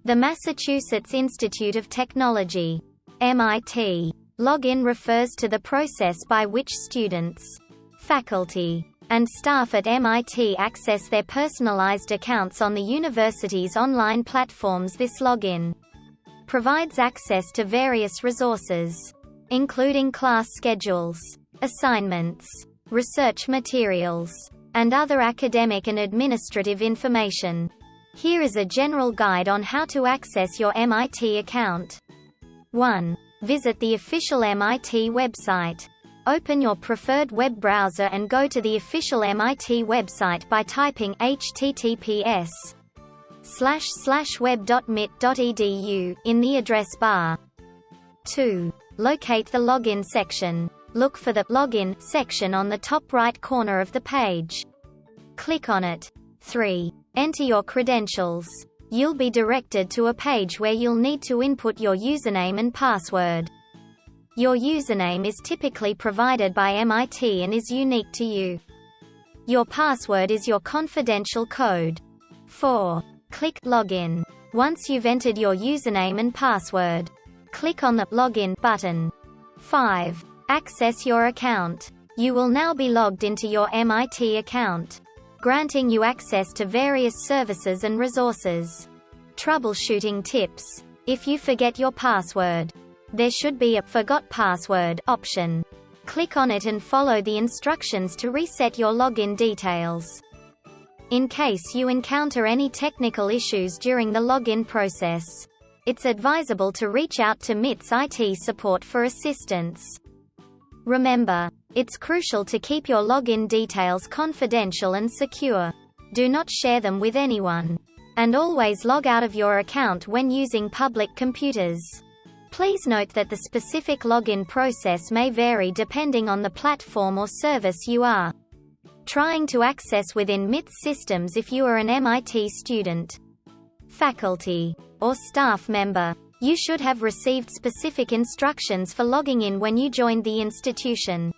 The Massachusetts Institute of Technology, MIT. Login refers to the process by which students, faculty, and staff at MIT access their personalized accounts on the university's online platforms. This login provides access to various resources, including class schedules, assignments, research materials, and other academic and administrative information. Here is a general guide on how to access your MIT account. 1. Visit the official MIT website. Open your preferred web browser and go to the official MIT website by typing https://web.mit.edu in the address bar. 2. Locate the Login section. Look for the Login section on the top right corner of the page. Click on it. 3. Enter your credentials. You'll be directed to a page where you'll need to input your username and password. Your username is typically provided by MIT and is unique to you. Your password is your confidential code. 4. Click Login. Once you've entered your username and password, click on the Login button. 5. Access your account. You will now be logged into your MIT account, granting you access to various services and resources. Troubleshooting tips. If you forget your password, there should be a Forgot Password option. Click on it and follow the instructions to reset your login details. In case you encounter any technical issues during the login process, it's advisable to reach out to MIT's IT support for assistance. Remember, it's crucial to keep your login details confidential and secure. Do not share them with anyone. And always log out of your account when using public computers. Please note that the specific login process may vary depending on the platform or service you are trying to access within MIT's systems. If you are an MIT student, faculty, or staff member, you should have received specific instructions for logging in when you joined the institution.